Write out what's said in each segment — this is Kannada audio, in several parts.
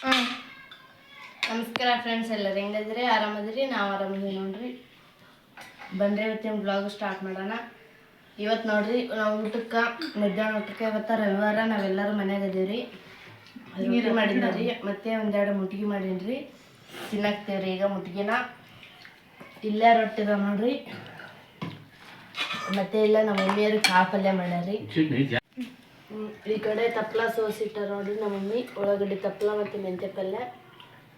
ನಮಸ್ಕಾರ ಫ್ರೆಂಡ್ಸ್, ಎಲ್ಲರೂ ಹೆಂಗದ್ರಿ? ಆರಾಮದ್ರಿ? ನಾವು ಆರಾಮದ್ರಿ ನೋಡ್ರಿ. ಬಂದ್ರೆ ಇವತ್ತಿನ ಬ್ಲಾಗ್ ಸ್ಟಾರ್ಟ್ ಮಾಡೋಣ. ಇವತ್ತು ನೋಡ್ರಿ, ನಾವು ಊಟಕ್ಕೆ ಮಧ್ಯಾಹ್ನ ಊಟಕ್ಕೆ ಇವತ್ತು ರವಿವಾರ ನಾವೆಲ್ಲರೂ ಮನ್ಯಾಗ ಅದೀವ್ರಿ. ರೊಟ್ಟಿ ಮಾಡಿದ್ರಿ, ಮತ್ತೆ ಒಂದೆರಡು ಮುಟ್ಗಿ ಮಾಡೀನ್ರಿ, ತಿನ್ನಾಕ್ತೇವ್ರಿ. ಈಗ ಮುಟ್ಗಿನ ಇಲ್ಲೇ ರೊಟ್ಟಿದ ನೋಡ್ರಿ. ಮತ್ತೆ ಇಲ್ಲ ನಮ್ಮ ಮಮ್ಮಿಯರು ಕಾಳು ಪಲ್ಯ ಮಾಡ್ಯಾರಿ. ಈ ಕಡೆ ತಪ್ಪಲ ಸೋಸಿಟ್ಟ ನೋಡ್ರಿ ನಮ್ಮ ಮಮ್ಮಿ, ಉಳ್ಳಾಗಡ್ಡಿ ತಪ್ಪಲ ಮತ್ತು ಮೆಂತ್ಯ ಪಲ್ಯ.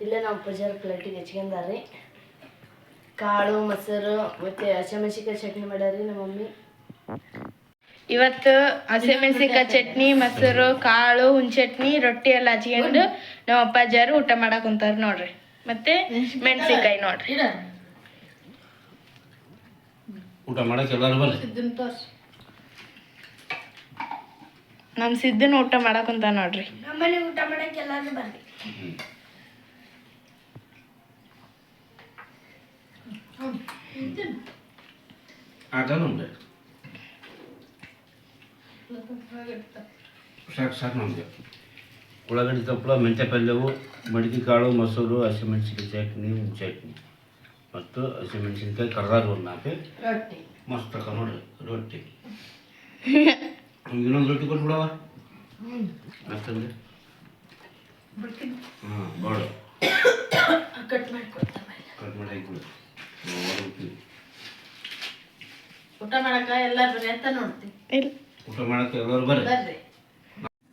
ಇಲ್ಲೇ ನಾವು ಪಜಾರ ಪ್ಲೇಟಿಗೆ ಹೆಚ್ಕೊಂಡಾರಿ. ಕಾಳು ಮೊಸರು ಮತ್ತು ಹಸಿಮೆಣ್ಸಿಕಾಯಿ ಚಟ್ನಿ ಮಾಡ್ಯಾರಿ ನಮ್ಮ ಮಮ್ಮಿ. ಇವತ್ತು ಹಸಿಮೆಣ್ಸಿಕಾಯಿ ಚಟ್ನಿ, ಮೊಸರು, ಕಾಳು, ಹುಂಚಟ್ನಿ, ರೊಟ್ಟಿ ಎಲ್ಲ ಹಚ್ಕೊಂಡು ನಮ್ಮ ಅಪ್ಪಾಜಾರು ಊಟ ಮಾಡಕ್ ಕುಂತಾರ ನೋಡ್ರಿ. ಮತ್ತೆ ಮೆಣಸಿಕಾಯಿ ನೋಡ್ರಿ. ಊಟ ಮಾಡಕ್ಕೆ ಎಲ್ಲರೂ ಬರ್ರಿ. ನಮ್ಮ ಸಿದ್ದನ ಊಟ ಮಾಡಕ್ ಕುಂತ ನೋಡ್ರಿ. ನಮ್ಮನೆ ಊಟ ಮಾಡಕ್ಕೆ ಎಲ್ಲರೂ ಬರ್ರಿ. ಸಾಕು ನಮಗೆ ಉಳ್ಳಾಗಡ್ಡಿ ತಪ್ಪಲ, ಮೆಂತ್ಯ ಪಲ್ಯವು, ಮಡಿಕೆ ಕಾಳು, ಮೊಸರು, ಹಸಿಮೆಣ್ಸಿನ್ಕಾಯಿ ಚಟ್ನಿ, ಚಟ್ನಿ ಮತ್ತು ಹಸಿಮೆಣ್ಸಿನ್ಕಾಯಿ ಕರ್ದಾರು ಒಂದು 4 ಮಸ್ತ್ ತಕ ನೋಡ್ರಿ ರೊಟ್ಟಿ. ಇನ್ನೊಂದು ರೊಟ್ಟಿ ಕೊಟ್ಬಿಡವ ಅಷ್ಟಂದ್ರೆ. ಹಾಂ ಬಾಳು ಕಟ್ ಮಾಡಿ ಹಾಕಿಬಿಡು. ಊಟ ಮಾಡಕ ಎಲ್ಲರೂ ಬರ್ರಿ ಅಂತ ನೋಡ್ತೀವಿ. ಊಟ ಮಾಡಕ್ಕೆ ಎಲ್ಲರೂ ಬರ್ರಿ.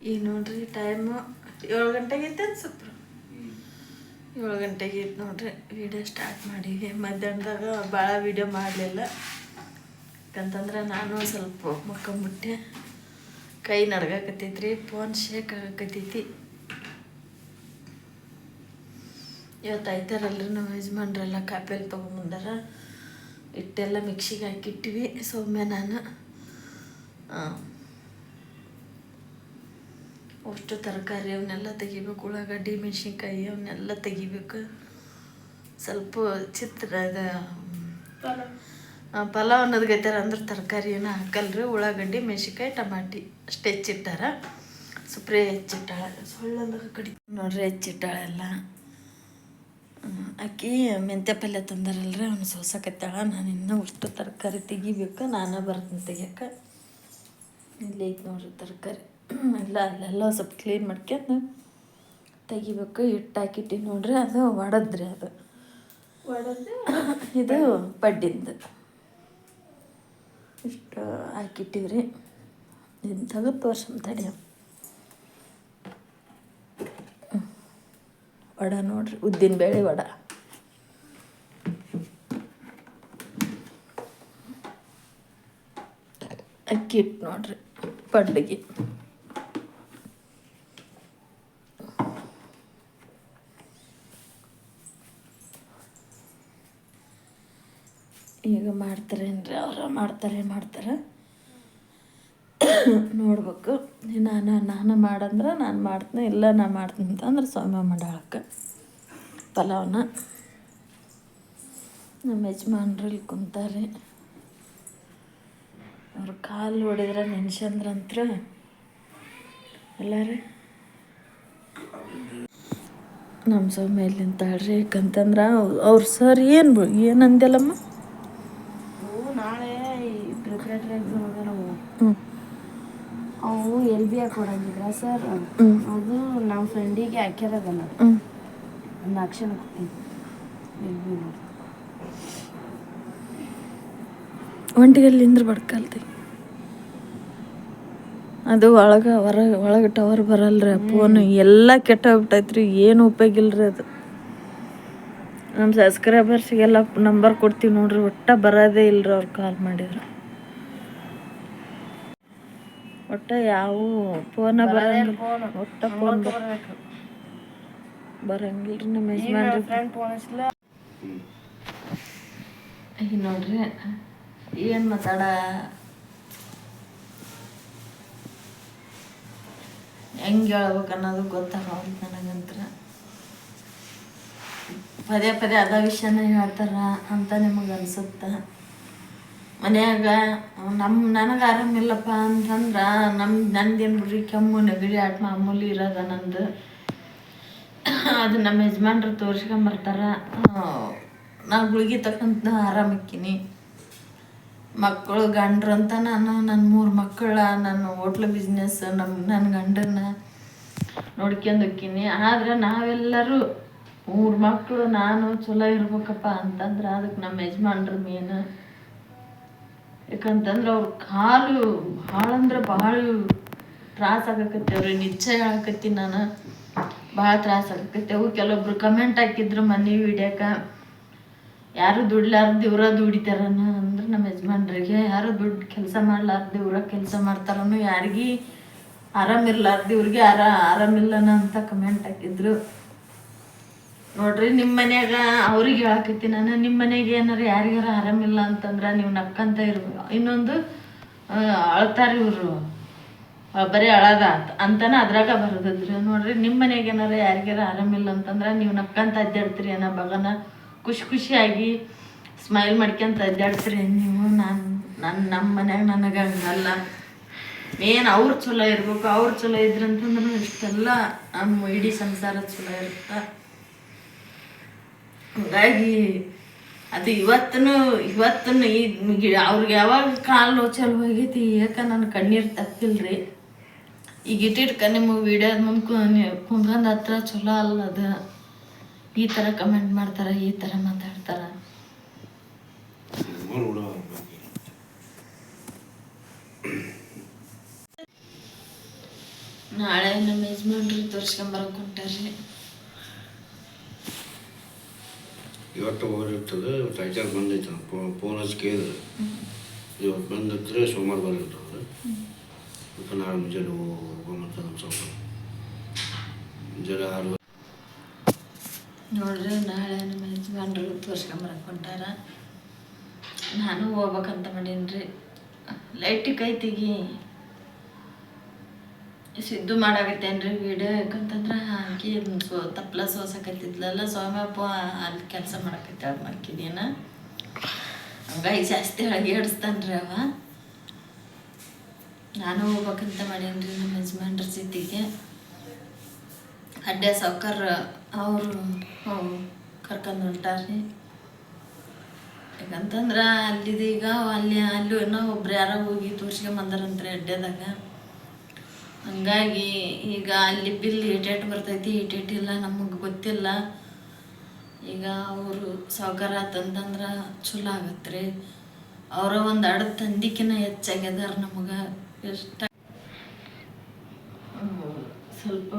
ಈಗ ನೋಡ್ರಿ ಟೈಮು 7 ಗಂಟೆಗೆ ಐತೆ ಅನ್ಸಪ್ಪ. 7 ಗಂಟೆಗೆ ಐತೆ ನೋಡ್ರಿ. ವಿಡಿಯೋ ಸ್ಟಾರ್ಟ್ ಮಾಡೀವಿ. ಮಧ್ಯಾಹ್ನದಾಗ ಭಾಳ ವಿಡಿಯೋ ಮಾಡಲಿಲ್ಲ, ಯಾಕಂತಂದ್ರೆ ನಾನು ಸ್ವಲ್ಪ ಮಕ್ಕೊಂಬಿಟ್ಟೆ. ಕೈ ನಡ್ಗಾಕತ್ತೈತ್ರಿ, ಫೋನ್ ಶೇಕ್ ಆಗಕತ್ತೈತಿ. ಇವತ್ತು ಐತಾರಲ್ರಿ ನಮ್ಮ ಯಜಮಾನ್ರೆಲ್ಲ ಕಾಪೆಲ್ ತೊಗೊಂಬಂದಾರ. ಹಿಟ್ಟೆಲ್ಲ ಮಿಕ್ಸಿಗೆ ಹಾಕಿಟ್ಟಿವಿ. ಸೌಮ್ಯ ನಾನು ಅಷ್ಟು ತರಕಾರಿ ಅವನ್ನೆಲ್ಲ ತೆಗಿಬೇಕು. ಉಳ್ಳಾಗಡ್ಡಿ, ಮೆಣಸಿನ್ಕಾಯಿ ಅವನ್ನೆಲ್ಲ ತೆಗಿಬೇಕು. ಸ್ವಲ್ಪ ಪಲಾವ್ ಅನ್ನೋದು ಗೈತಾರ ಅಂದ್ರೆ ತರಕಾರಿ ಏನೂ ಹಾಕಲ್ರಿ. ಉಳ್ಳಾಗಡ್ಡಿ, ಮೆಣಸಿನ್ಕಾಯಿ, ಟಮಾಟಿ ಅಷ್ಟು ಹೆಚ್ಚಿಟ್ಟಾರ. ಸುಪ್ರೇ ಹೆಚ್ಚಿಟ್ಟಾಳ, ಸೊಳ್ಳೆಲ್ಲ ಕಡಿ ನೋಡ್ರಿ ಹೆಚ್ಚಿಟ್ಟಾಳೆಲ್ಲ. ಅಕ್ಕಿ ಮೆಂತ್ಯ ಪಲ್ಯ ತಂದಾರಲ್ರಿ, ಅವ್ನು ಸೋಸಕತ್ತಾಳ. ನಾನು ಇನ್ನೂ ಅಷ್ಟು ತರಕಾರಿ ತೆಗಿಬೇಕು. ನಾನು ಬರ್ತೀನಿ ತೆಗಿಯಕ್ಕೆ. ಇಲ್ಲಿ ಐತೆ ನೋಡ್ರಿ ತರಕಾರಿ ಎಲ್ಲ. ಅಲ್ಲೆಲ್ಲ ಸ್ವಲ್ಪ ಕ್ಲೀನ್ ಮಾಡ್ಕೊಂಡು ತೆಗಿಬೇಕು. ಹಿಟ್ಟು ಹಾಕಿಟ್ಟು ನೋಡ್ರಿ, ಅದು ಒಡದ್ರಿ. ಅದು ಇದು ಪಡ್ಡಿಂದು ಇಷ್ಟು ಹಾಕಿಟ್ಟಿವ್ರಿ. ಇದನ್ನ ತೆಗೆದು ತೋರ್ಸಮ್ ತಡಿ. ವಡ ನೋಡ್ರಿ, ಉದ್ದಿನ ಬೇಳೆ ವಡ. ಅಕ್ಕಿ ಹಿಟ್ಟು ನೋಡ್ರಿ ಪಡ್ಡಿಗೆ. ಈಗ ಮಾಡ್ತಾರೇನ್ರಿ ಅವ್ರ? ಮಾಡ್ತಾರೆ ನೋಡ್ಬೇಕು. ನಾನು ಮಾಡಂದ್ರೆ ನಾನು ಮಾಡ್ತೀನಿ, ಇಲ್ಲ ನಾ ಮಾಡ್ತೀನಿ ಅಂತಂದ್ರೆ ಸೌಮ್ಯ ಮಾಡಾಳಕ್ಕೆ ಪಲಾವ್ನ. ನಮ್ಮ ಯಜಮಾನ್ರು ಇಲ್ಲಿ ಕುಂತಾರೆ. ಅವ್ರ ಕಾಲು ಹೊಡಿದ್ರೆ ನೆನ್ಸಂದ್ರಂತ್ರ ಎಲ್ಲಾರು. ನಮ್ಮ ಸೌಮ್ಯ ಇಲ್ಲಿ ನಿಂತಾಳ್ರಿ. ಯಾಕಂತಂದ್ರೆ ಅವ್ರ ಸರ್ ಏನಂದ್ಯಲ್ಲಮ್ಮ? ನಾಳೆ ಪ್ರಿಪ್ರೇಟರಿ ಎಕ್ಸಾಮ್ ಅದ. ಅವು LB ಕೊಡಂಗಿದ್ರ ಸರ್. ಅದು ನಮ್ಮ ಫ್ರೆಂಡಿಗೆ ಹಾಕ್ಯಾರದಲ್ಲ, ಒಂದು ಆಕ್ಷನ್ LB ನೋಡಿ. ಒಂಟಿಗಲ್ಲಿ ನಿಂದ್ರ ಬಡ್ಕಲ್ತಿ. ಅದು ಒಳಗೆ ಟವರ್ ಬರಲ್ರಿ. ಫೋನ್ ಎಲ್ಲ ಕೆಟ್ಟೋಗ್ಬಿಟ್ಟೈತ್ರಿ, ಏನು ಉಪಯೋಗ ಇಲ್ರಿ ಅದು. ನಮ್ಮ ಸಬ್ಸ್ಕ್ರೈಬರ್ಸಿಗೆಲ್ಲ ನಂಬರ್ ಕೊಡ್ತೀವಿ ನೋಡ್ರಿ, ಒಟ್ಟು ಬರೋದೇ ಇಲ್ರಿ ಅವ್ರು ಕಾಲ್ ಮಾಡಿದ್ರು. ಒಟ್ಟು ಯಾವ ಫೋನ ಬರಂಗಿಲ್ಲ, ಒಟ್ಟು ಫೋನ್ ಬರಂಗಿಲ್ರಿ. ನಮ್ಮ ಯಜಮಾನ್ರಿ ಈಗ ನೋಡ್ರಿ ಏನು ಮಾತಾಡ ಹೆಂಗೆ ಹೇಳ್ಬೇಕು ಅನ್ನೋದು ಗೊತ್ತಾಗಲ್ಲ ನನಗಂತ್ರ. ಪದೇ ಅದ ವಿಷಯನ ಹೇಳ್ತಾರ ಅಂತ ನಿಮಗೆ ಅನ್ಸುತ್ತೆ. ಮನ್ಯಾಗ ನನಗೆ ಆರಾಮಿಲ್ಲಪ್ಪ ಅಂತಂದ್ರೆ ನಂದೇನು ಬಿಡ್ರಿ, ಕೆಮ್ಮು ನೆಗಡಿ ಮಾಮೂಲಿ ಇರೋದ ನಂದು. ಅದು ನಮ್ಮ ಯಜಮಾನ್ರು ತೋರಿಸ್ಕೊಂಬರ್ತಾರ. ನಾ ಗುಳಿಗೆ ತಕ್ಕಂತ ಆರಾಮಕ್ಕಿನಿ. ಮಕ್ಕಳು ಗಂಡ್ರು ಅಂತ ನಾನು ನನ್ನ 3 ಮಕ್ಕಳ ನನ್ನ ಹೋಟ್ಲ್ ಬಿಸ್ನೆಸ್ ನನ್ನ ಗಂಡನ್ನ ನೋಡ್ಕೊಂಡು ಹೋಗ್ತೀನಿ. ಆದ್ರೆ ನಾವೆಲ್ಲರೂ 3 ಮಕ್ಕಳು ನಾನು ಚಲೋ ಇರ್ಬೇಕಪ್ಪ ಅಂತಂದ್ರೆ ಅದಕ್ಕೆ ನಮ್ಮ ಯಜಮಾನ್ರು ಮೇನ್. ಯಾಕಂತಂದ್ರೆ ಅವ್ರ ಕಾಲು ಭಾಳ ಅಂದ್ರೆ ಭಾಳ ತ್ರಾಸ ಆಗಕತ್ತೇವ್ರಿ. ನಿಜ ಹೇಳಕತ್ತೀನಿ ನಾನು, ಭಾಳ ತ್ರಾಸ ಆಗಕತ್ತೇವು. ಕೆಲವೊಬ್ರು ಕಮೆಂಟ್ ಹಾಕಿದ್ರು ಮನೆ ವಿಡಿಯೋಕ್ಕೆ, ಯಾರು ದುಡ್ಲಾರ್ದು ಇವ್ರ ದುಡಿತಾರನ ಅಂದ್ರೆ ನಮ್ಮ ಯಜಮಾನ್ರಿಗೆ, ಯಾರು ದುಡ್ಡು ಕೆಲಸ ಮಾಡ್ಲಾರ್ದು ಇವ್ರ ಕೆಲಸ ಮಾಡ್ತಾರನು, ಯಾರಿಗೂ ಆರಾಮಿರ್ಲಾರ್ದು ಇವ್ರಿಗೆ ಆರಾಮಿಲ್ಲನ ಅಂತ ಕಮೆಂಟ್ ಹಾಕಿದ್ರು ನೋಡ್ರಿ. ನಿಮ್ಮ ಮನ್ಯಾಗ ಅವ್ರಿಗೆ ಹೇಳಕತ್ತೀನಿ ನಾನು, ನಿಮ್ಮ ಮನೆಗೆ ಏನಾರು ಯಾರಿಗಾರ ಆರಾಮಿಲ್ಲ ಅಂತಂದ್ರೆ ನೀವು ನಕ್ಕಂತ ಇರ್ಬೇಕು. ಇನ್ನೊಂದು ಅಳ್ತಾರೆ ಇವರು, ಬರೀ ಅಳದ ಅಂತಾನೆ ಅದ್ರಾಗ ಬರೋದಿದ್ರು ನೋಡ್ರಿ. ನಿಮ್ಮ ಮನೆಗೆ ಏನಾರ ಯಾರಿಗಾರ ಆರಾಮಿಲ್ಲ ಅಂತಂದ್ರೆ ನೀವು ನಕ್ಕಂತ ಅಡ್ಡಾಡ್ತೀರಿ ಅನ್ನೋ ಬಗನ ಖುಷಿಯಾಗಿ ಸ್ಮೈಲ್ ಮಾಡ್ಕೊಂತ ಅಡ್ಡಾಡ್ತೀರಿ ನೀವು. ನಮ್ಮ ಮನ್ಯಾಗ ನನಗೆ ಹಂಗಲ್ಲ. ಮೇನ್ ಅವ್ರು ಚಲೋ ಇರ್ಬೇಕು. ಅವ್ರು ಚಲೋ ಇದ್ರಂತಂದ್ರೆ ಇಷ್ಟೆಲ್ಲ ನಮ್ಮ ಇಡೀ ಸಂಸಾರ ಚಲೋ ಇರುತ್ತೆ. ಹಾಗಾಗಿ ಅದು ಇವತ್ತೂ ಅವ್ರಿಗೆ ಯಾವಾಗ ಕಾಲು ಚಲೋ ಆಗೈತಿ ಯಾಕೆ ನನ್ನ ಕಣ್ಣೀರು ತಪ್ಪಿಲ್ರಿ. ಈಗ ಇಟ್ಟಿಟ್ಕ ನಿಮ್ಮ ವಿಡಿಯೋದ ಮುಂದೆ ಕುಂದ್ಕಂದು ಹತ್ರ ಚಲೋ ಅಲ್ಲ ಅದು. ಈ ಥರ ಕಮೆಂಟ್ ಮಾಡ್ತಾರೆ, ಈ ಥರ ಮಾತಾಡ್ತಾರೆ. ನಾಳೆ ನಮ್ಮ ಯಜಮಾನ್ರು ತೋರಿಸ್ಕೊಂಬರಕ್ಕೆ ಹೊಂಟಾರ್ರಿ. ಇವತ್ತು ಹೋಗಿರ್ತದೆ, ಇವತ್ತು ಐಚಾರ್ ಬಂದೈತೆ. ಫೋನ್ ಹಚ್ಚಿ ಕೇಳಿದ್ರೆ ಇವತ್ತು ಬಂದಿದ್ರೆ ಸೋಮವಾರ ಬಂದಿರ್ತದೆ. ಇವತ್ತು ನಾಳೆ ಮುಂಜಾನೆ ಹೋಗ್ಬಂತ ನಮ್ಮ ಸ್ವಲ್ಪ ಮುಂಜಾನೆ 6 ನೋಡ್ರಿ. ನಾಳೆ ನಮ್ಮ ಯಜಮಾನ್ರು ತೋರಿಸ್ಕೊಂಬರಕ್ಕೆ ಹೊಂಟಾರ. ನಾನು ಹೋಗ್ಬೇಕಂತ ಮಾಡೀನಿ. ಲೈಟ್ ಕೈತಿಗಿ ಸಿದ್ದು ಮಾಡಾಕತ್ತೇನ್ರಿ ವಿಡಿಯೋ. ಯಾಕಂತಂದ್ರೆ ಹಾಕಿ ತಪ್ಪಲ ಸೋಸಕತ್ತಿದ್ಲಲ್ಲ, ಸೋಮಪ್ಪ ಅಲ್ಲಿ ಕೆಲಸ ಮಾಡಕತ್ತ ಮಕ್ಕಿದೇನ, ಹಂಗಾಗಿ ಜಾಸ್ತಿ ಅಳಗೇಡಿಸ್ತಾನ್ರಿ ಅವ. ನಾನು ಹೋಗ್ಬೇಕಂತ ಮಾಡೀನಿ ನಮ್ಮ ಯಜಮಾನ್ರ ಜೊತೆಗೆ. ಅಡ್ಡೆ ಸಾವ್ಕಾರ ಅವರು ಕರ್ಕೊಂಡು ಹೊಂಟಾರ್ರಿ. ಯಾಕಂತಂದ್ರೆ ಅಲ್ಲಿದೀಗ ಅಲ್ಲೂ ಏನೋ ಒಬ್ರು ಯಾರೋ ಹೋಗಿ ತೋರಿಸ್ಕೊಂಬಂದಾರಂತ್ರಿ ಅಡ್ಡೆದಾಗ. ಹಂಗಾಗಿ ಈಗ ಅಲ್ಲಿ ಬಿಲ್ ಏಟೇಟ್ ಬರ್ತೈತಿ ಏಟೇಟಿಲ್ಲ ನಮಗೆ ಗೊತ್ತಿಲ್ಲ. ಈಗ ಅವರು ಸಾವ್ಕಾರ ಆತಂತಂದ್ರೆ ಚಲೋ ಆಗತ್ತೆ ರೀ. ಅವರ ಒಂದು ಅಡ ತಂದಿಕಿನ ಹೆಚ್ಚಾಗ್ಯದಾರ ನಮಗೆ. ಎಷ್ಟು ಸ್ವಲ್ಪ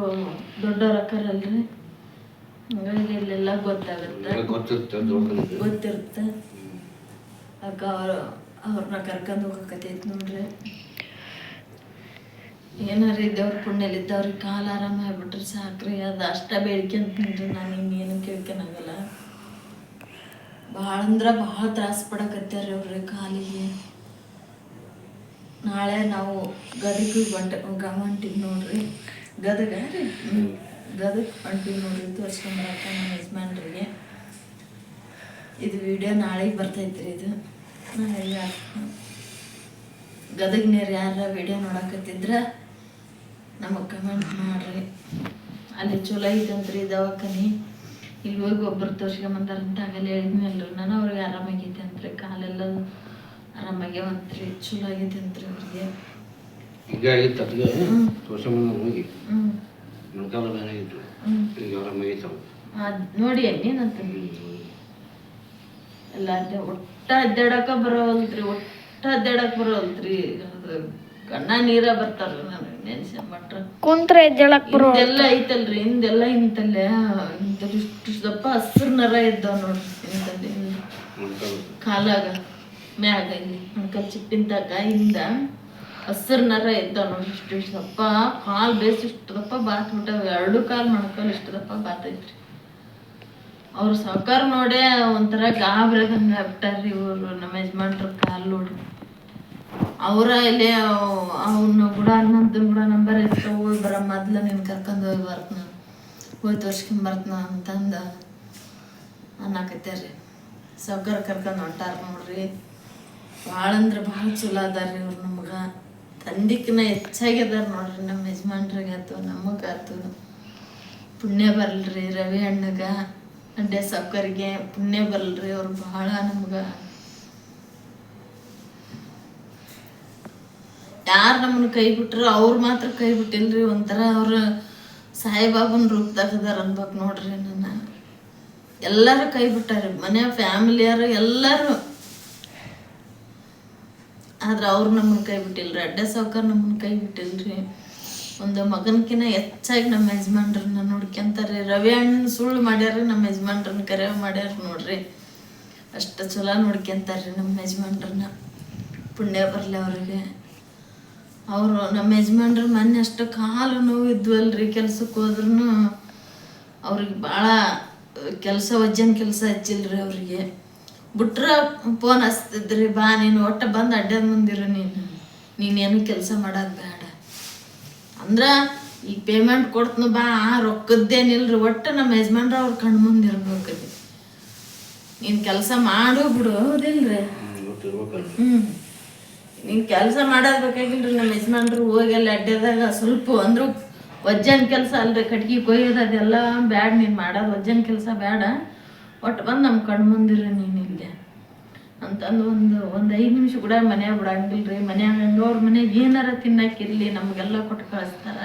ದೊಡ್ಡವ್ರ ಅಕ್ಕರಲ್ರಿ, ಹಂಗಾಗಿ ಇಲ್ಲೆಲ್ಲ ಗೊತ್ತಿರುತ್ತೆ. ಅಕ್ಕ ಅವ್ರನ್ನ ಕರ್ಕೊಂಡು ಹೋಗಕತ್ತೈತಿ ನೋಡ್ರಿ. ಏನಾರ ದೇವ್ರ ಪುಣ್ಯಲಿದ್ದವ್ರಿಗೆ ಕಾಲು ಆರಾಮ ಆಗ್ಬಿಟ್ರೆ ಸಾಕ್ರಿ. ಅದು ಅಷ್ಟ ಬೇಡಿಕೆ ಅಂತಂದ್ರಿ. ನಾನು ಇನ್ನೇನು ಕೇಳ್ಕೊಳಂಗಿಲ್ಲ. ಭಾಳ ಅಂದ್ರೆ ಭಾಳ ತ್ರಾಸ ಪಡಕತ್ಯಾರ ಅವ್ರಿ ಕಾಲಿಗೆ. ನಾಳೆ ನಾವು ಗದಗಿಗೆ ಹೊಂಟಿವಿ ನೋಡ್ರಿ. ಗದಗ ರೀ, ಗದಗ ಹೊಂಟಿವಿ ನೋಡ್ರಿ ತೋರಿಸ್ಕೊಂಬರಕ್ಕ ನಮ್ಮ ಯಜಮಾನ್ರಿಗೆ. ಇದು ವಿಡಿಯೋ ನಾಳೆಗೆ ಬರ್ತೈತ್ರಿ. ಇದು ನಾಳೆಗೆ ಗದಗ್ನೀರು ಯಾರ ವಿಡಿಯೋ ನೋಡಕತ್ತಿದ್ರೆ ನಮಗೆ ಕಮೆಂಟ್ ಮಾಡ್ರಿ. ಅಲ್ಲಿ ಚಲೋ ಐತಂತ್ರಿ ದವಾಖಾನೆ. ಇಲ್ಲಿ ಹೋಗಿ ಒಬ್ಬರು ತೋರಿಸ್ಕೊಂಬಂದಾರಂತ ಆಗಲ್ಲ ಹೇಳಿದ್ನಲ್ರಿ ನಾನು. ಅವ್ರಿಗೆ ಆರಾಮಾಗೈತೆ ಅಂತ್ರಿ, ಕಾಲೆಲ್ಲ ಆರಾಮಾಗ್ಯಾವಂತ್ರಿ, ಚಲೋ ಆಗೈತೆ ಅಂತ್ರಿ ಅವ್ರಿಗೆ. ಈಗ ಆಗಿತ್ತು ಅದಕ್ಕೆ ತೋರ್ಸ್ಕೊಂಬಂದ ಹೋಗಿ ಮೊಣಕಾಲ ಏನಾಗಿತ್ತು ಈಗ ಆರಾಮಾಗೈತೆ. ಅದು ನೋಡಿ ಏನಂತಂದ್ರಿ ಎಲ್ಲ ಒಟ್ಟ ಅಡ್ಡಾಡಕ ಬರೋವಲ್ತ್ರಿ, ಅದು ಕಣ್ಣ ನೀರ ಬರ್ತಾರ್ರಿ. ನನಗೆ ನೆನ್ಸ್ಕೊಂಡ್ಬಿಟ್ರೆ ಕುಂತ್ರೆ ಎದ್ದೇಳಕ್ ಬರೋ ಹಿಂದೆಲ್ಲ ಐತಲ್ರಿ, ಹಿಂದೆಲ್ಲ ಇಂತಲ್ಲೇ ಇಷ್ಟು ದಪ್ಪ ಹಸಿರು ನರ ಇದ್ದಾವ ನೋಡ್ರಿ ಇಂತಲ್ಲಿ ಕಾಲಾಗ ಮ್ಯಾಗ ಇಲ್ಲಿ ಅಂಕಲ್ ಚಿಪ್ಪಿಂತಾಗ ಹಿಂದ ಹಸಿರು ನರ ಇದ್ದಾವ ನೋಡ್ರಿ. ಇಷ್ಟು ದಪ್ಪ ಕಾಲು ಬೇಸ್ ಇಷ್ಟು ದಪ್ಪ ಬಾತ್ ಬಿಟ್ಟಾವ. 2 ಕಾಲು ಮೊಣಕಾಲು ಇಷ್ಟು ದಪ್ಪ ಬಾತೈತ್ರಿ. ಅವ್ರ ಸಾವ್ಕಾರ ನೋಡೇ ಒಂಥರ ಗಾಬ್ರದಂಗೆ ಆಗ್ಬಿಟ್ಟಾರ್ರಿ ಇವರು ನಮ್ಮ ಯಜಮಾನ್ರ ಕಾಲು ನೋಡ್ರಿ. ಅವರ ಇಲ್ಲಿ ಅವನ್ನ ಕೂಡ ಅನ್ನೋದನ್ನ ಕೂಡ ನಂಬರ್ ಇತ್ತು. ಹೋಗಿ ಬರ ಮೊದ್ಲು ನೀನು ಕರ್ಕೊಂಡು ಹೋಗಿ ಬರ್ತನ, ಹೋಗಿ ತೋರ್ಸ್ಕೊಂಬರ್ತನ ಅಂತಂದು ಅನ್ನಕತ್ಯಾರ್ರಿ. ಸಾವ್ಕಾರ ಕರ್ಕೊಂಡು ಹೊಂಟಾರ ನೋಡ್ರಿ. ಭಾಳ ಅಂದ್ರೆ ಭಾಳ ಚಲೋ ಅದಾರ್ರಿ ಇವ್ರು. ನಮ್ಗೆ ತಂದಿಕ್ಕಿನ ಹೆಚ್ಚಾಗಿ ಅದಾರ ನೋಡ್ರಿ ನಮ್ಮ ಯಜಮಾನ್ರಿಗೆ ಆಯ್ತು ನಮಗಾಯ್ತು. ಪುಣ್ಯ ಬರಲ್ರಿ ರವಿ ಅಣ್ಣಗೆ ಅಡ್ಡೆ ಸಾವ್ಕಾರಿಗೆ ಪುಣ್ಯ ಬರಲ್ರಿ ಅವ್ರು ಭಾಳ ನಮ್ಗೆ ಯಾರು ನಮ್ಮನ್ನು ಕೈ ಬಿಟ್ರು ಅವ್ರು ಮಾತ್ರ ಕೈ ಬಿಟ್ಟಿಲ್ರಿ. ಒಂಥರ ಅವ್ರ ಸಾಯಿಬಾಬನ ರೂಪದಾಗ ಅದಾರ ಅನ್ಬೇಕು ನೋಡ್ರಿ. ನನ್ನ ಎಲ್ಲರೂ ಕೈ ಬಿಟ್ಟಾರೆ, ಮನೆ ಫ್ಯಾಮಿಲಿಯರು ಎಲ್ಲರೂ. ಆದ್ರೆ ಅವ್ರು ನಮ್ಮನ್ನು ಕೈ ಬಿಟ್ಟಿಲ್ರಿ, ಅಡ್ಡೆ ಸಾವ್ಕಾರ ನಮ್ಮನ್ನು ಕೈ ಬಿಟ್ಟಿಲ್ರಿ. ಒಂದು ಮಗನಕಿನ್ನ ಹೆಚ್ಚಾಗಿ ನಮ್ಮ ಯಜಮಾನ್ರನ್ನ ನೋಡ್ಕೊಂತಾರೆ. ರವಿ ಅಣ್ಣ ಸುಳ್ಳು ಮಾಡ್ಯಾರ, ನಮ್ಮ ಯಜಮಾನ್ರನ್ನ ಕರೆ ಮಾಡ್ಯಾರ ನೋಡ್ರಿ. ಅಷ್ಟು ಚಲೋ ನೋಡ್ಕೊಂತಾರ್ರಿ ನಮ್ಮ ಯಜಮಾನ್ರನ್ನ. ಪುಣ್ಯ ಬರಲಿ ಅವ್ರಿಗೆ. ಅವರು ನಮ್ಮ ಯಜಮಾನ್ರ ಮೊನ್ನೆ ಅಷ್ಟು ಕಾಲು ನೋವು ಇದ್ವಲ್ರಿ, ಕೆಲ್ಸಕ್ಕೆ ಹೋದ್ರೂ ಅವ್ರಿಗೆ ಭಾಳ ಕೆಲಸ ವಜ್ಜನ ಕೆಲಸ ಹಚ್ಚಿಲ್ರಿ. ಅವ್ರಿಗೆ ಬಿಟ್ರೆ ಫೋನ್ ಹಚ್ತಿದ್ರಿ, ಬಾ ನೀನು ಒಟ್ಟು ಬಂದು ಅಡ್ಡದ ಮುಂದಿರು, ನೀನೇನು ಕೆಲಸ ಮಾಡೋದು ಬೇಡ ಅಂದ್ರೆ ಈಗ ಪೇಮೆಂಟ್ ಕೊಡ್ತನು ಬಾ, ರೊಕ್ಕದ್ದೇನಿಲ್ರಿ. ಒಟ್ಟು ನಮ್ಮ ಯಜಮಾನ್ರ ಅವ್ರ ಕಣ್ಣು ಮುಂದೆ ಇರ್ಬೇಕ್ರಿ. ನೀನು ಕೆಲಸ ಮಾಡು ಬಿಡು, ಹೌದಿಲ್ರಿ? ನೀನು ಕೆಲಸ ಮಾಡೋದು ಬೇಕಾಗಿಲ್ರಿ. ನಮ್ಮ ಯಜಮಾನ್ರು ಹೋಗಿ ಅಲ್ಲಿ ಅಡ್ಡದಾಗ ಸ್ವಲ್ಪ ಅಂದ್ರೂ ವಜ್ಜನ ಕೆಲಸ ಅಲ್ರಿ, ಕಟ್ಗೆ ಕೊಯ್ಯೋದು ಅದೆಲ್ಲ ಬ್ಯಾಡ, ನೀನು ಮಾಡೋದು ವಜ್ಜನ ಕೆಲಸ ಬೇಡ, ಒಟ್ಟು ಬಂದು ನಮ್ಮ ಕಣ್ಣು ಮುಂದಿರಿ ನೀನು ಇಲ್ಲೇ ಅಂತಂದು ಒಂದು 5 ನಿಮಿಷ ಕೂಡ ಮನ್ಯಾಗ ಬಿಡಂಗಿಲ್ರಿ. ಮನ್ಯಾಗ ಅವ್ರ ಮನ್ಯಾಗ ಏನಾರ ತಿನ್ನಕ್ಕಿರಲಿ ನಮಗೆಲ್ಲ ಕೊಟ್ಟು ಕಳಿಸ್ತಾರ.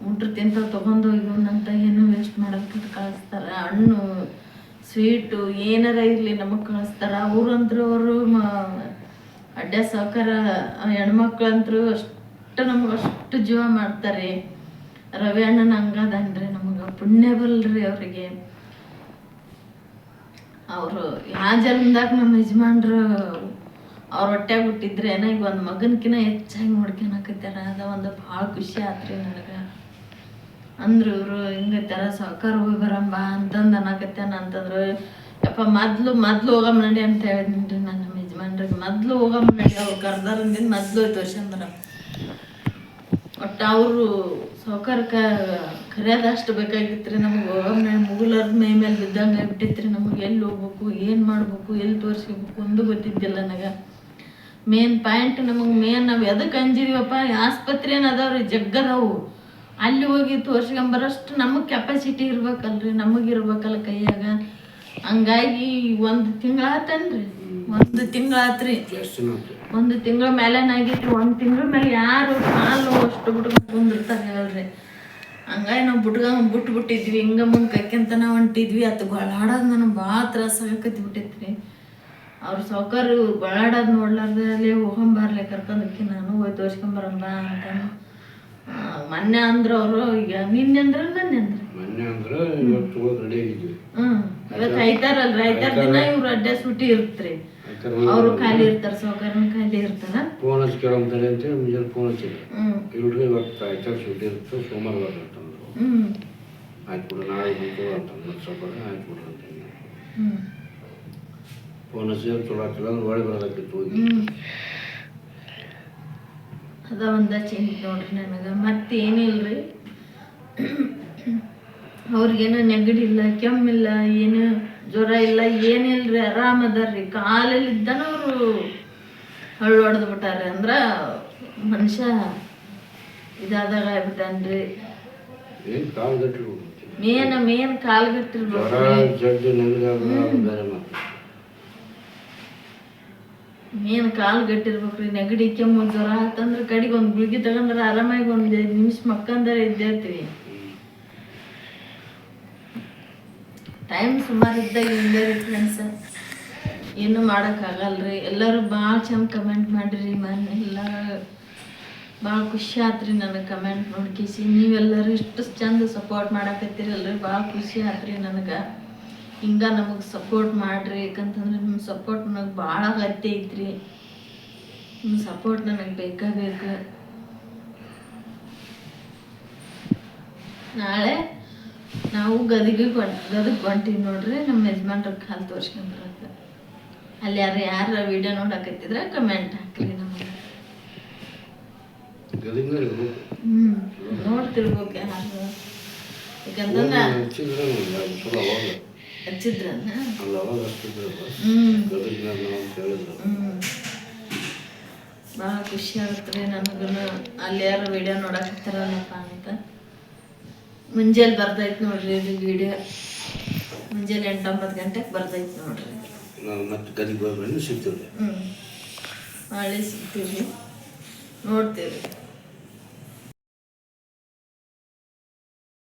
ಊಟ ತಿಂತ ತೊಗೊಂಡು ಹೋಗೋಣಂತ ಏನು ವೇಸ್ಟ್ ಮಾಡೋಕ್ಕೆ ಕಳಿಸ್ತಾರ. ಹಣ್ಣು ಸ್ವೀಟು ಏನಾರ ಇರಲಿ ನಮಗೆ ಕಳಿಸ್ತಾರ. ಅವ್ರಂತರೂ ಅವರು ಅಡ್ಡ ಸಾವ್ಕಾರ ಹೆಣ್ಮಕ್ಳಂತರೂ ಅಷ್ಟು ನಮಗೆ ಅಷ್ಟು ಜೀವ ಮಾಡ್ತಾರೆ. ರವಿ ಅಣ್ಣನ ಹಂಗದನ್ರಿ, ನಮಗೆ ಪುಣ್ಯ ಬರಲ್ರಿ ಅವರಿಗೆ. ಅವರು ಯಾವ ಜನ್ಮದಾಗ ನಮ್ಮ ಯಜಮಾನ್ರು ಅವ್ರ ಹೊಟ್ಟೆಗೆ ಹುಟ್ಟಿದ್ರೆ ಏನೋ ಈಗ ಒಂದು ಮಗನಕಿನ್ನ ಹೆಚ್ಚಾಗಿ ನೋಡ್ಕೊಳಕತ್ತಾರ. ಅದ ಒಂದು ಭಾಳ ಖುಷಿ ಆತ್ರಿ ನನಗೆ. ಅಂದ್ರು ಇವರು ಹಿಂಗತ್ತಾರ ಸಾವ್ಕಾರ ಹೋಗಿ ಬರಂಬ ಅಂತಂದು ಅನ್ನಕತ್ತಾನ. ಅಂತಂದ್ರು ಯಪ್ಪ ಮೊದ್ಲು ಹೋಗಮ್ಮ ನಡಿ ಅಂತ ಹೇಳಿದ್ರಿ ನಾನು ನಮ್ಮ ಯಜಮಾನ್ರಿಗೆ. ಮೊದ್ಲು ಹೋಗಮ್ಮ ನಡಿ, ಅವ್ರು ಕರ್ದಾರಂದಿಂದ ಮೊದ್ಲು ತೋರ್ಸಂದ್ರ. ಒಟ್ಟು ಅವರು ಸಾವ್ಕಾರಕ್ಕೆ ಕರೆಯೋದಷ್ಟು ಬೇಕಾಗಿತ್ತು ನಮಗೆ. ಹೋಗಮ್ಮ ಮುಗುಲರ್ ಮೈ ಮೇಲೆ ಬಿದ್ದಂಗೆ ಆಗ್ಬಿಟ್ಟಿತ್ರಿ ನಮಗೆ. ಎಲ್ಲಿ ಹೋಗ್ಬೇಕು, ಏನು ಮಾಡ್ಬೇಕು, ಎಲ್ಲಿ ತೋರಿಸ್ಬೇಕು ಒಂದು ಗೊತ್ತಿದ್ದಿಲ್ಲ ನನಗೆ. ಮೇನ್ ಪಾಯಿಂಟ್ ನಮಗೆ ನಾವು ಎದಕ್ಕೆ ಅಂಜಿದೀವಪ್ಪ, ಆಸ್ಪತ್ರೆ ಏನದಾವ್ರಿ ಜಗ್ಗದವು, ಅಲ್ಲಿ ಹೋಗಿ ತೋರ್ಸ್ಕೊಂಬರೋಷ್ಟು ನಮಗೆ ಕೆಪಾಸಿಟಿ ಇರ್ಬೇಕಲ್ರಿ, ನಮಗಿರ್ಬೇಕಲ್ಲ ಕೈಯಾಗ. ಹಂಗಾಗಿ 1 ತಿಂಗಳು ಆತನ್ರಿ, 1 ತಿಂಗಳು ಆತ್ರಿ. 1 ತಿಂಗಳ ಮೇಲೆನಾಗಿತ್ತು. 1 ತಿಂಗಳ ಮೇಲೆ ಯಾರು ಕಾಲು ಅಷ್ಟು ಬಿಟ್ಕೊಂಡು ಬಂದಿರ್ತಾರೆ ಹೇಳ್ರಿ. ಹಂಗಾಗಿ ನಾವು ಬಿಟ್ಬಿಟ್ಟಿದ್ವಿ. ಹಿಂಗೆ ಮುಂದೆ ಕೈಕಂತನ ಹೊಂಟಿದ್ವಿ. ಅದು ಗೊಳಾಡೋದು ನನಗೆ ಭಾಳ ತ್ರಾಸ ಆಗಕತ್ತಿ ಬಿಟ್ಟಿತ್ರಿ. ಅವ್ರು ಸಾವ್ಕಾರು ಗೊಳಾಡೋದು ನೋಡ್ಲಾರ್ದೆ ಅಲ್ಲಿ ಹೋಗಂಬರ್ಲೆ ಕರ್ಕೊಂಡೋಗಿ ನಾನು ಹೋಗಿ ತೋರ್ಸ್ಕೊಂಬರಂಬ ಅಂತ ಮೊನ್ನೆ ಅಂದ್ರು ಅವರು. ಈಗ ನಿನ್ನೆ ಅಂದ್ರೆ ಮೊನ್ನೆ ಅಂದ್ರೆ ಇವತ್ತು ಐತಾರಲ್ರಿ, ಐತಾರ ದಿನ ಇವ್ರು ಅಡ್ಡೆ ಸೂಟಿ ಇರ್ತ್ರಿ. ಅವರು ಖಾಲಿ ಇರ್ತಾರ, ಸಾವ್ಕಾರನ ಖಾಲಿ ಇರ್ತಾರ. ಫೋನ್ ಹಚ್ಚಿ ಕೇಳಂತಾರೆ ಅಂತೇಳಿ ಮುಂಜಾನೆ ಫೋನ್ ಹಚ್ಚಿಲ್ಲ. ಇವ್ರಿಗೆ ಇವತ್ತು ಆಯ್ತಾರ ಸೂಟಿ ಇರುತ್ತೆ, ಸೋಮವಾರ ಬರ್ತಂದ್ರು. ಆಯ್ತು ಬಿಡು, ನಾಳೆ ಬಂತು ಅಂತಂದ್ರೆ ಸಾವ್ಕಾರ ಆಯ್ತು ಬಿಡ್ರಿ ಅಂತ ಫೋನ್ ಹಚ್ಚಿದ್ರೆ ಚಲೋ ಆಗ್ತಿಲ್ಲ ಅಂದ್ರೆ ಒಳಗೆ ಬರೋದಕ್ಕಿತ್ತು ಹೋಗಿ. ಅದ ಒಂದ ಚಿಂತೆ ನೋಡ್ರಿ ನನಗೆ. ಮತ್ತೇನಿಲ್ರಿ, ಅವ್ರಿಗೇನೋ ನೆಗಡಿ ಇಲ್ಲ, ಕೆಮ್ಮಿಲ್ಲ, ಏನು ಜ್ವರ ಇಲ್ಲ, ಏನಿಲ್ರಿ, ಆರಾಮದಾರ್ರಿ. ಕಾಲಲ್ಲಿದ್ದಾನ ಅವರು ಹಳ್ಳು ಹೊಡೆದು ಬಿಟ್ಟಾರೆ. ಅಂದ್ರೆ ಮನುಷ್ಯ ಇದಾದಾಗ ಆಗ್ಬಿಟ್ಟಾನ್ರಿ. ಮೇನ್ ಕಾಲ್ಗಟ್ಟಿರ್ಬೇಕು. ಮೇನ್ ಕಾಲು ಗಟ್ಟಿರ್ಬೇಕ್ರಿ. ನೆಗಡಿ ಕೆಮ್ಮು ಜ್ವರ ಆತಂದ್ರೆ ಕಡೆಗೆ ಒಂದು ಗುಳಿಗೆ ತಗೊಂಡ್ರೆ ಆರಾಮಾಗಿ 1 ನಿಮಿಷ ಮಕ್ಕಂದ್ರೆ ಇದ್ದೇಳ್ತೀವಿ. ಟೈಮ್ ಸುಮಾರು ಇದ್ದಾಗ ಹಿಂಗೆ ರೀ ಫ್ರೆಂಡ್ಸ್, ಏನು ಮಾಡೋಕ್ಕಾಗಲ್ರಿ. ಎಲ್ಲರೂ ಭಾಳ ಚಂದ ಕಮೆಂಟ್ ಮಾಡಿರಿ. ಎಲ್ಲ ಭಾಳ ಖುಷಿ ಆತ್ರಿ ನನಗೆ ಕಮೆಂಟ್ ನೋಡ್ಕೇಸಿ. ನೀವೆಲ್ಲರೂ ಇಷ್ಟು ಚಂದ ಸಪೋರ್ಟ್ ಮಾಡಕತ್ತೀರಲ್ರಿ, ಭಾಳ ಖುಷಿ ಆತ್ರಿ ನನಗೆ. ಹಿಂಗೆ ನಮಗೆ ಸಪೋರ್ಟ್ ಮಾಡಿರಿ, ಯಾಕಂತಂದ್ರೆ ನಿಮ್ಮ ಸಪೋರ್ಟ್ ನನಗೆ ಭಾಳ ಅಗತ್ಯ ಐತ್ರಿ. ನಿಮ್ಮ ಸಪೋರ್ಟ್ ನನಗೆ ಬೇಕು. ನಾಳೆ ನಾವು ಗದಗಿಗೆ ಹೊಂಟೀವಿ ನೋಡ್ರಿ. ನಮ್ಮ ಯಜಮಾನ್ರ ಕಾಲು ತೋರ್ಸ್ಕೊಂಡ್ಬರಕ್ಕೆ. ಅಲ್ಲಿ ಯಾರ ವಿಡಿಯೋ ನೋಡಕತ್ತಿದ್ರೆ ಕಮೆಂಟ್ ಹಾಕ್ರಿ ನಮಗೆ. ನೋಡ್ತಿರ್ಬೇಕು ಯಾರು, ಯಾಕಂತಂದ್ರೆ ಹಚ್ಚಿದ್ರನ್ನ ಭಾಳ ಖುಷಿ ಆಗುತ್ತೆ ರೀ ನನಗೂ. ಅಲ್ಲಿ ಯಾರು ವಿಡಿಯೋ ನೋಡಕತ್ತಾರಲ್ಲಪ್ಪ ಅಂತ ಮುಂಜಾನೆ ಬರ್ತೈತೆ ನೋಡ್ರಿ ಇದು ವಿಡಿಯೋ. ಮುಂಜಾನೆ 8-9 ಗಂಟೆಗೆ ಬರ್ತೈತೆ ನೋಡ್ರಿ. ನಾವು ಮತ್ತೆ ಗದಿಗೆ ಹೋಗಿ ಸಿಗ್ತೀವಿ. ನಾಳೆ ಸಿಗ್ತೀವಿ, ನೋಡ್ತೀವಿ.